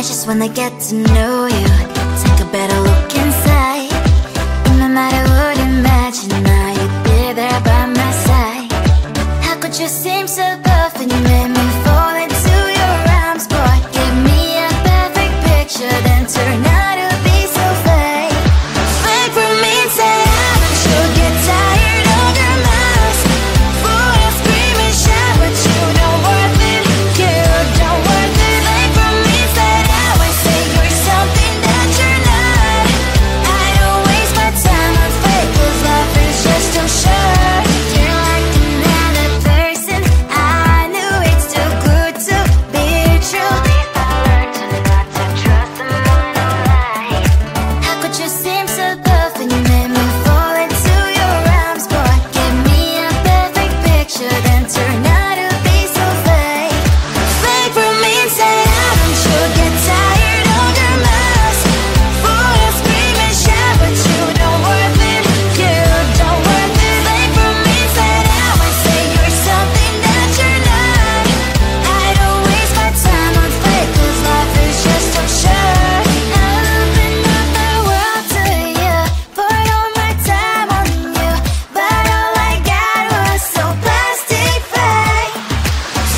just wanna get to know you. Take a better look inside. No matter what, imagine now you'd be there by my side. How could you seem so perfect? You made me fall into your arms, boy. Give me a perfect picture, then turn out to be so fake. Fake for me, say I should get tired of your mask. Full of scream and shout, but you don't worth it. You don't worth it. Fake for me, say I would say you're something that you're not. I don't waste my time on fake, 'cause life is just too short. You're like another person. I knew it's too good to be true. I learned to not to trust someone who lies. How could you seem so perfect? You made me fall into your arms, boy. Give me a perfect picture, then turn out to be so fake. Fake for me, say I should get tired of your mask. Full of scream and shout, but you don't worth it. You don't worth it. Fake for me, say I would say you're something that you're not. I don't waste my time on fake, 'cause life is just too short. I open up my world to you, poured all my time on you, but all I got was so plastic fake.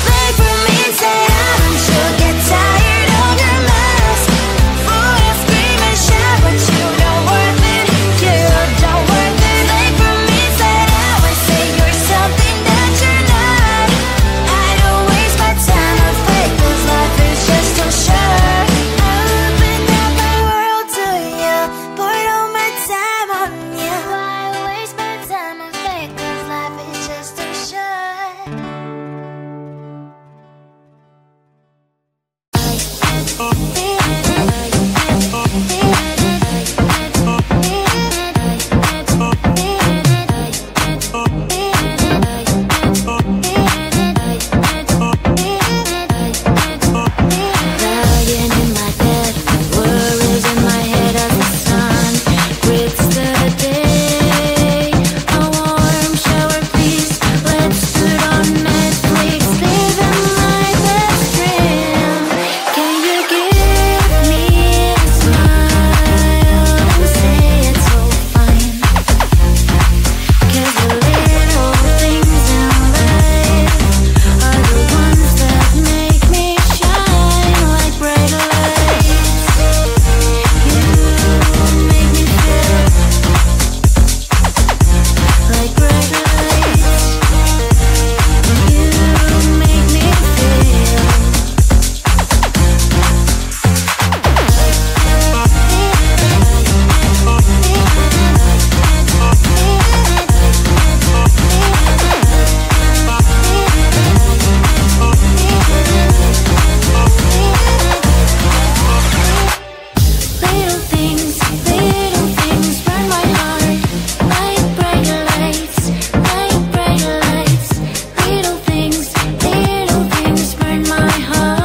Fake for me, say I should get tired of your mask. Full of scream and shout, but you don't worth it. You don't worth it. Fake for me, say I would say you're something that you're not. I don't waste my time on fake, 'cause life is just too short. I open up my world to you, poured all my time on you. Why waste my time on fake, 'cause life is just too short. Lying in my bed, worries in my head as the sun greets the day. A warm shower, please. Let's put on Netflix, living my best dream. Can you give me a smile and say it's all fine? 'Cause the little things in life are the ones that make me shine like bright lights. You make me feel like bright lights. You make me feel. Little things burn my heart like bright lights, like bright lights. Little things burn my heart.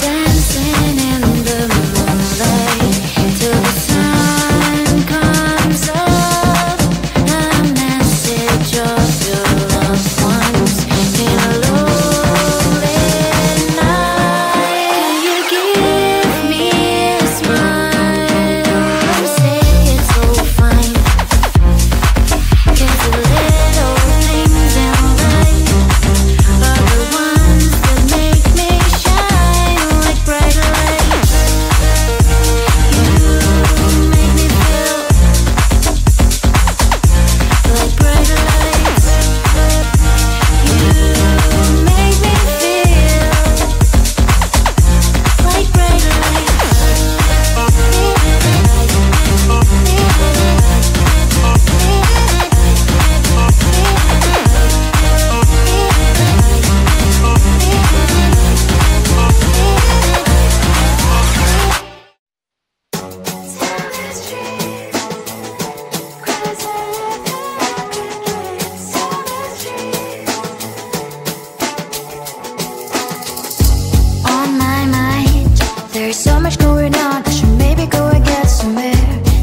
Dancing in the moonlight till the sun comes up. A message of your loved ones in a lonely night. Can you give me a smile and say it's all fine? 'Cause the little things in life are the ones that make me shine like bright lights. You make me feel like bright lights. You make me feel like bright On my mind, there's so much going on. I should maybe go and get some air.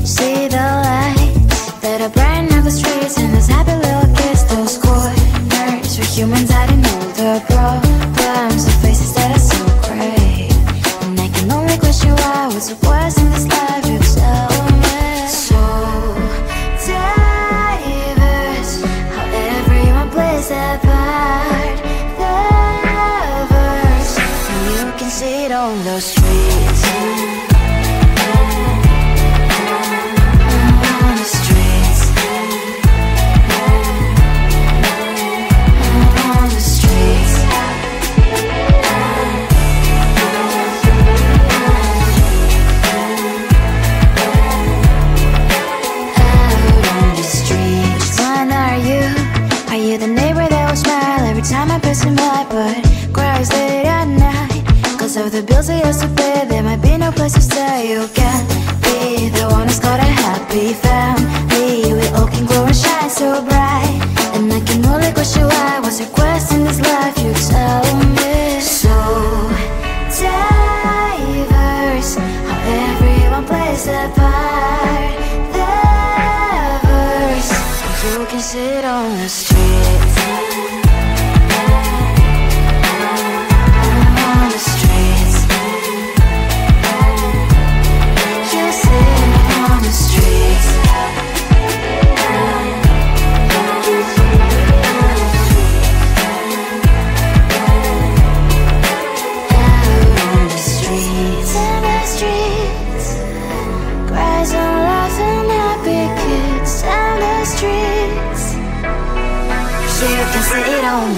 See the lights that are brighten up the streets, and those happy little kids, those corners where humans hiding all the problems, the faces that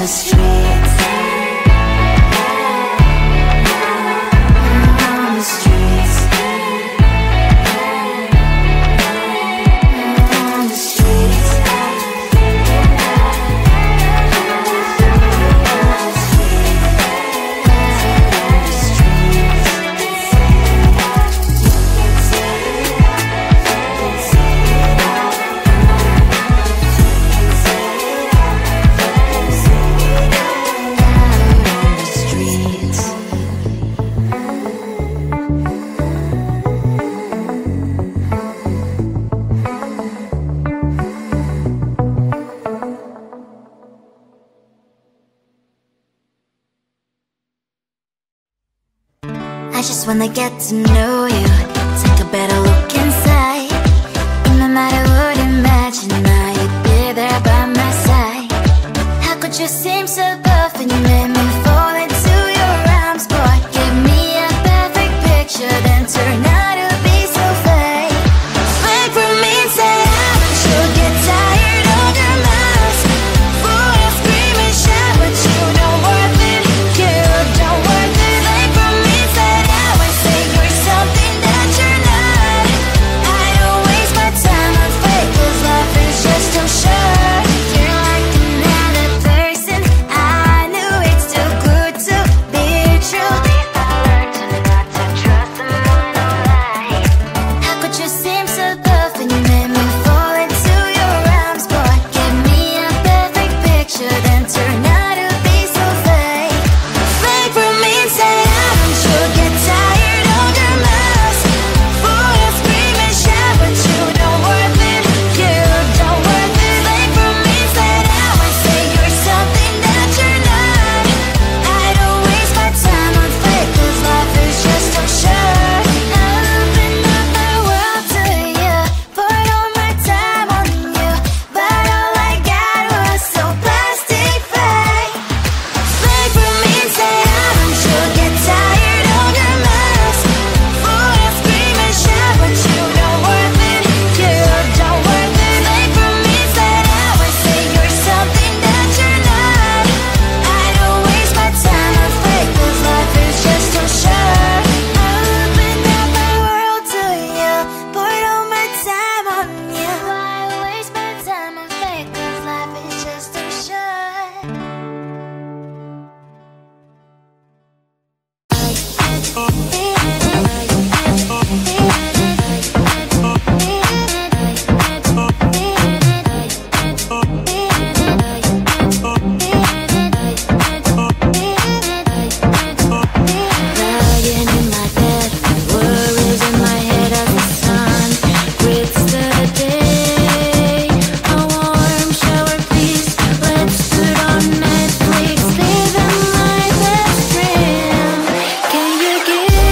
the streets. On the streets. On the streets. I just wanna get to know you, take a better look inside. No matter what, imagine now you'd be there by my side. How could you seem so perfect? You made me fall into your arms, boy. Give me a perfect picture, then turn out to be so fake. Fake from me, say I'm sure get tired of your mouth. Full of scream and shout, but you don't worth it. You don't worth it. Fake from me, say something that you're not. I don't waste my time on fake, 'cause life is just too short. You're like another person. I knew it's too good to be true. I learned not to trust someone no lie. How could you seem so perfect? You made me fall into your arms, boy. Give me a perfect picture, then turn out to be so fake. Fake from me, say I'm sure get tired of your mouth. Full of scream and shout, but you don't worth it. You don't worth it. Fake from me, say now I say you're something that you're not. I don't waste my time on fake, 'cause life is just too short. I open up my world to you, poured all my time on you, but all I got was so plastic fake. Fake from me, say I'm sure get tired of your mouth. Full of scream and shout, but you don't worth it. You don't worth it. Fake from me, say now I say you're something that you're not. I don't waste my time on fake, 'cause life is just too short. I open up my world to you, poured all my time on you. Why waste my time on fake, 'cause life is just too short. Lying in my bed, worries in my head as the sun grits the day. A warm shower, please. Let's put on Netflix, living my best dream. Can you give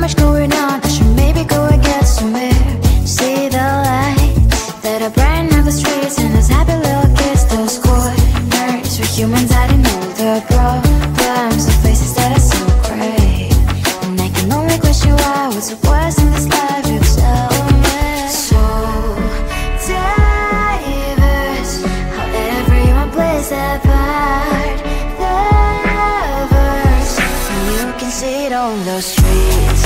much going on, I should maybe go and get somewhere. See the lights that are brighten up the streets, and those happy little kids, those corners where humans hiding all the problems, the faces that are so great. And I can only question why, what's the worst in this life, you tell me. So diverse, how everyone plays their part. The verse, and you can see it on the streets.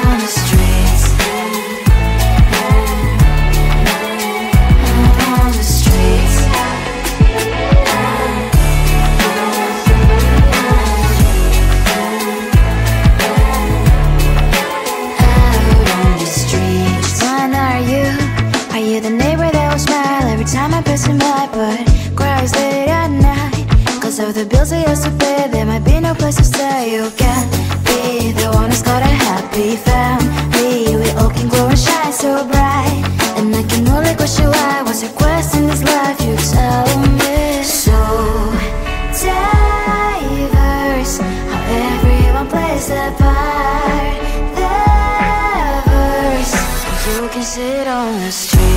On the streets. On the streets. The neighbor that will smile every time I pass him by, but cries late at night. Cause of the bills I used to pay, there might be no place to stay. You can't be the one who's got a happy family. We all can glow and shine so bright, and I can only question why, what's your quest in this life, you tell me. So diverse, how everyone plays their part. The verse, you can sit on the street.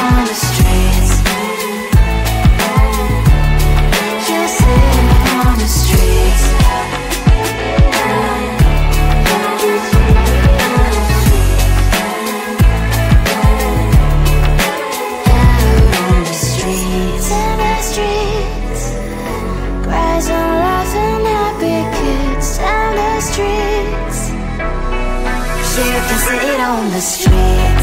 On the streets. You sit on the streets. Out on the streets. In the streets. Cries and laughing happy kids. Down the streets. You can sit on the streets.